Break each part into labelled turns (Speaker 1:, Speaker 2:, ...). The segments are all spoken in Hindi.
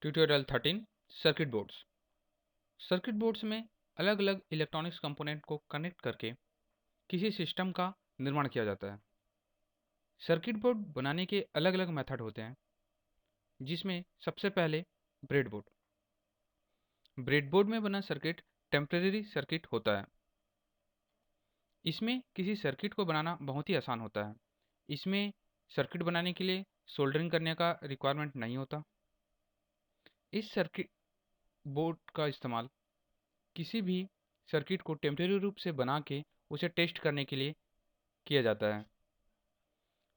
Speaker 1: Tutorial 13 circuit boards. Circuit boards में अलग अलग इलेक्ट्रॉनिक्स कंपोनेंट को कनेक्ट करके किसी सिस्टम का निर्माण किया जाता है। सर्किट बोर्ड बनाने के अलग अलग मेथड होते हैं, जिसमें सबसे पहले ब्रेडबोर्ड। ब्रेडबोर्ड में बना सर्किट टेम्परेरी सर्किट होता है। इसमें किसी सर्किट को बनाना बहुत ही आसान होता है। इसमें सर्किट बनाने के लिए सोल्डरिंग करने का रिक्वायरमेंट नहीं होता। इस सर्किट बोर्ड का इस्तेमाल किसी भी सर्किट को टेम्परेरी रूप से बना के उसे टेस्ट करने के लिए किया जाता है।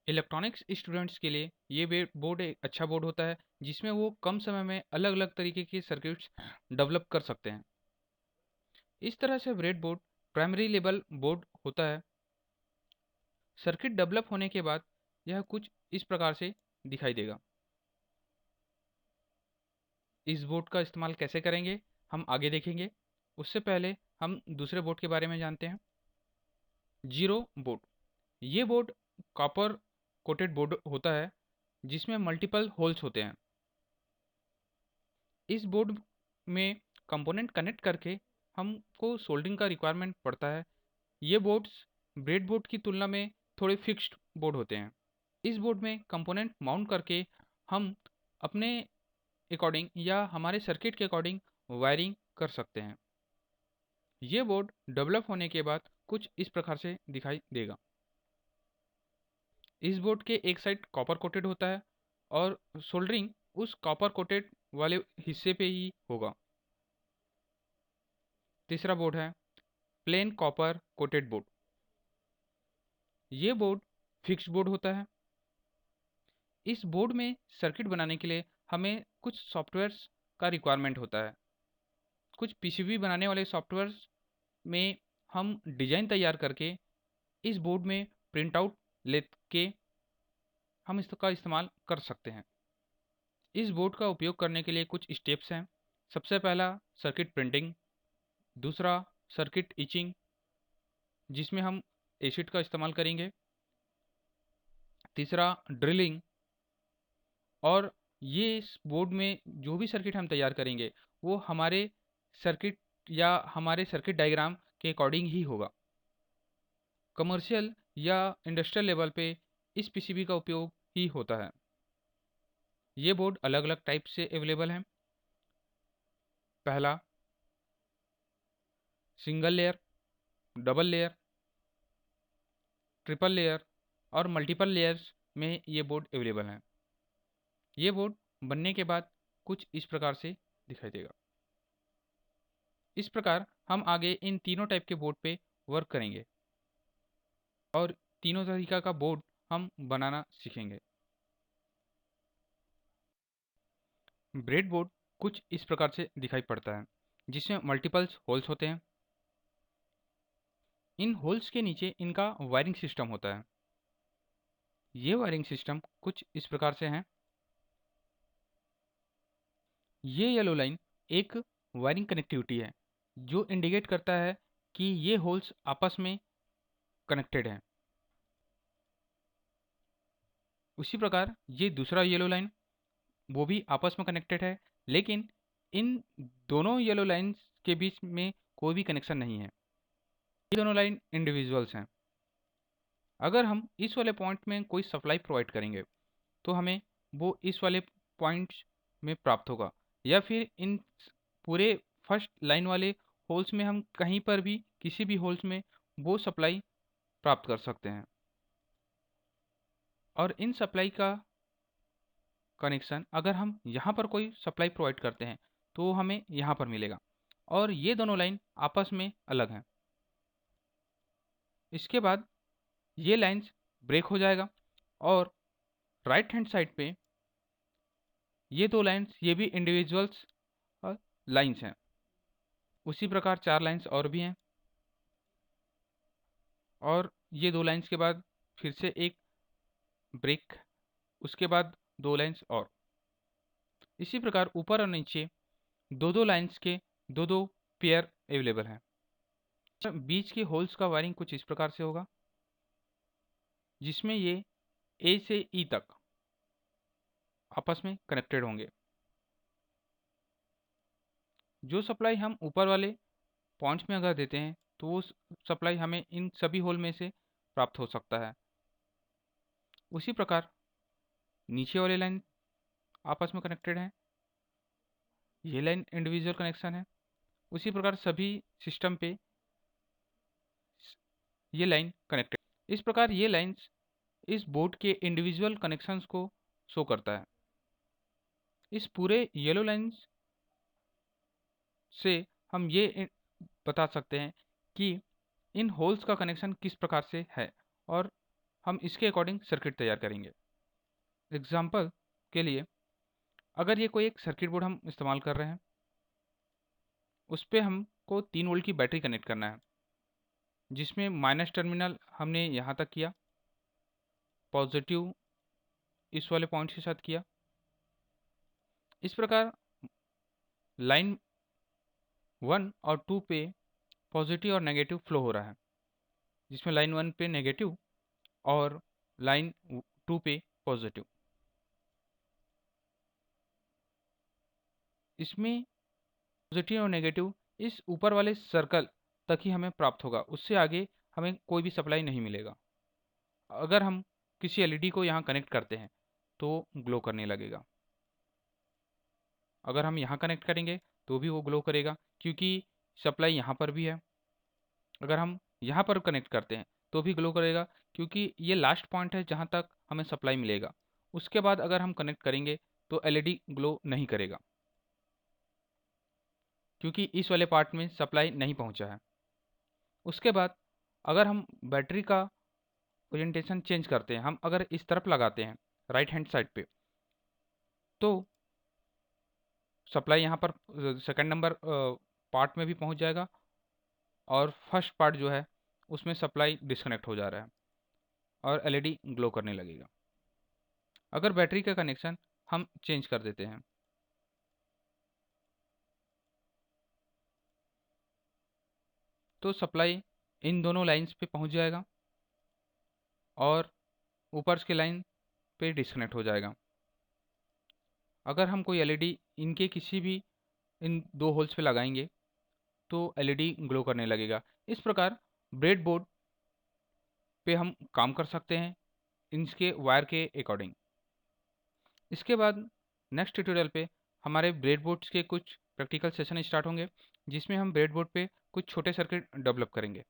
Speaker 1: इलेक्ट्रॉनिक्स स्टूडेंट्स के लिए ये बोर्ड एक अच्छा बोर्ड होता है, जिसमें वो कम समय में अलग अलग तरीके के सर्किट्स डेवलप कर सकते हैं। इस तरह से bread board primary level board होता है। सर्किट डेवलप होने के बाद यह कुछ इस प्रकार से दिखाई देगा। इस बोर्ड का इस्तेमाल कैसे करेंगे हम आगे देखेंगे। उससे पहले हम दूसरे बोर्ड के बारे में जानते हैं। जीरो बोर्ड, ये बोर्ड कॉपर कोटेड बोर्ड होता है, जिसमें मल्टीपल होल्स होते हैं। इस बोर्ड में कंपोनेंट कनेक्ट करके हमको सोल्डरिंग का रिक्वायरमेंट पड़ता है। ये बोर्ड्स ब्रेड बोर्ड की तुलना में थोड़े फिक्स्ड बोर्ड होते हैं। इस बोर्ड में कंपोनेंट माउंट करके हम अपने अकॉर्डिंग या हमारे सर्किट के अकॉर्डिंग वायरिंग कर सकते हैं। ये बोर्ड डेवलप होने के बाद कुछ इस प्रकार से दिखाई देगा। इस बोर्ड के एक साइड कॉपर कोटेड होता है और सोल्डरिंग उस कॉपर कोटेड वाले हिस्से पे ही होगा। तीसरा बोर्ड है प्लेन कॉपर कोटेड बोर्ड। ये बोर्ड फिक्स्ड बोर्ड होता है। इस बोर्ड में सर्किट बनाने के लिए हमें कुछ सॉफ्टवेयर्स का रिक्वायरमेंट होता है। कुछ पीसीबी बनाने वाले सॉफ्टवेयर्स में हम डिजाइन तैयार करके इस बोर्ड में प्रिंट आउट लेके हम इसका इस्तेमाल कर सकते हैं। इस बोर्ड का उपयोग करने के लिए कुछ स्टेप्स हैं। सबसे पहला सर्किट प्रिंटिंग, दूसरा सर्किट इचिंग, जिसमें हम एसिड का इस्तेमाल करेंगे, तीसरा ड्रिलिंग, और ये इस बोर्ड में जो भी सर्किट हम तैयार करेंगे वो हमारे सर्किट या हमारे सर्किट डायग्राम के अकॉर्डिंग ही होगा। कमर्शियल या इंडस्ट्रियल लेवल पे इस पीसीबी का उपयोग ही होता है। ये बोर्ड अलग अलग टाइप से अवेलेबल हैं। पहला single layer, double layer, triple layer और मल्टीपल लेयर्स में ये बोर्ड अवेलेबल हैं। ये बोर्ड बनने के बाद कुछ इस प्रकार से दिखाई देगा। इस प्रकार हम आगे इन तीनों टाइप के बोर्ड पे वर्क करेंगे और तीनों तरीका का बोर्ड हम बनाना सीखेंगे। ब्रेड बोर्ड कुछ इस प्रकार से दिखाई पड़ता है, जिसमें मल्टीपल्स होल्स होते हैं। इन होल्स के नीचे इनका वायरिंग सिस्टम होता है। ये वायरिंग सिस्टम कुछ इस प्रकार से हैं। ये येलो लाइन एक वायरिंग कनेक्टिविटी है, जो इंडिकेट करता है कि ये होल्स आपस में कनेक्टेड हैं। उसी प्रकार ये दूसरा येलो लाइन, वो भी आपस में कनेक्टेड है, लेकिन इन दोनों येलो लाइन्स के बीच में कोई भी कनेक्शन नहीं है। ये दोनों लाइन इंडिविजुअल्स हैं। अगर हम इस वाले पॉइंट में कोई सप्लाई प्रोवाइड करेंगे तो हमें वो इस वाले पॉइंट्स में प्राप्त होगा, या फिर इन पूरे फर्स्ट लाइन वाले होल्स में हम कहीं पर भी किसी भी होल्स में वो सप्लाई प्राप्त कर सकते हैं। और इन सप्लाई का कनेक्शन अगर हम यहाँ पर कोई सप्लाई प्रोवाइड करते हैं तो हमें यहाँ पर मिलेगा, और ये दोनों लाइन आपस में अलग हैं। इसके बाद ये लाइंस ब्रेक हो जाएगा और राइट हैंड साइड पे ये दो लाइंस, ये भी इंडिविजुअल्स लाइंस हैं। उसी प्रकार चार लाइंस और भी हैं, और ये दो लाइंस के बाद फिर से एक ब्रेक, उसके बाद दो लाइंस और। इसी प्रकार ऊपर और नीचे दो दो लाइंस के दो दो पेयर अवेलेबल हैं। बीच के होल्स का वायरिंग कुछ इस प्रकार से होगा, जिसमें ये ए से ई तक आपस में कनेक्टेड होंगे। जो सप्लाई हम ऊपर वाले पॉइंट्स में अगर देते हैं तो वो सप्लाई हमें इन सभी होल में से प्राप्त हो सकता है। उसी प्रकार नीचे वाले लाइन आपस में कनेक्टेड हैं, ये लाइन इंडिविजुअल कनेक्शन है। उसी प्रकार सभी सिस्टम पे ये लाइन कनेक्टेड। इस प्रकार ये लाइंस इस बोर्ड के इंडिविजुअल कनेक्शंस को शो करता है। इस पूरे येलो लाइंस से हम ये बता सकते हैं कि इन होल्स का कनेक्शन किस प्रकार से है और हम इसके अकॉर्डिंग सर्किट तैयार करेंगे। एग्जाम्पल के लिए अगर ये कोई एक सर्किट बोर्ड हम इस्तेमाल कर रहे हैं, उस पर हमको 3 वोल्ट की बैटरी कनेक्ट करना है, जिसमें माइनस टर्मिनल हमने यहाँ तक किया, पॉजिटिव इस वाले पॉइंट के साथ किया। इस प्रकार लाइन 1 और 2 पे पॉजिटिव और नेगेटिव फ्लो हो रहा है, जिसमें लाइन 1 पे नेगेटिव और लाइन 2 पे पॉजिटिव। इसमें पॉजिटिव और नेगेटिव इस ऊपर वाले सर्कल तक ही हमें प्राप्त होगा, उससे आगे हमें कोई भी सप्लाई नहीं मिलेगा। अगर हम किसी एलईडी को यहाँ कनेक्ट करते हैं तो ग्लो करने लगेगा। अगर हम यहाँ कनेक्ट करेंगे तो भी वो ग्लो करेगा, क्योंकि सप्लाई यहाँ पर भी है। अगर हम यहाँ पर कनेक्ट करते हैं तो भी ग्लो करेगा, क्योंकि ये लास्ट पॉइंट है जहाँ तक हमें सप्लाई मिलेगा। उसके बाद अगर हम कनेक्ट करेंगे तो एलईडी ग्लो नहीं करेगा, क्योंकि इस वाले पार्ट में सप्लाई नहीं पहुँचा है। उसके बाद अगर हम बैटरी का ओरिएंटेशन चेंज करते हैं, हम अगर इस तरफ लगाते हैं राइट हैंड साइड पे, तो सप्लाई यहाँ पर सेकंड नंबर पार्ट में भी पहुँच जाएगा और फर्स्ट पार्ट जो है उसमें सप्लाई डिस्कनेक्ट हो जा रहा है और एलईडी ग्लो करने लगेगा। अगर बैटरी का कनेक्शन हम चेंज कर देते हैं तो सप्लाई इन दोनों लाइंस पे पहुंच जाएगा और ऊपर के लाइन पे डिस्कनेक्ट हो जाएगा। अगर हम कोई एलईडी इनके किसी भी इन 2 होल्स पे लगाएंगे तो एलईडी ग्लो करने लगेगा। इस प्रकार ब्रेडबोर्ड पे हम काम कर सकते हैं इनके वायर के अकॉर्डिंग। इसके बाद नेक्स्ट ट्यूटोरियल पे हमारे ब्रेडबोर्ड्स के कुछ प्रैक्टिकल सेशन स्टार्ट होंगे, जिसमें हम ब्रेडबोर्ड पे कुछ छोटे सर्किट डेवलप करेंगे।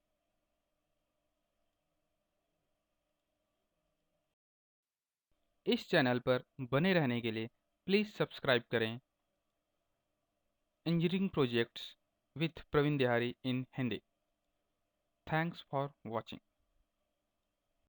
Speaker 1: इस चैनल पर बने रहने के लिए प्लीज़ सब्सक्राइब करें engineering projects with Praveen Dihari in Hindi. Thanks for watching.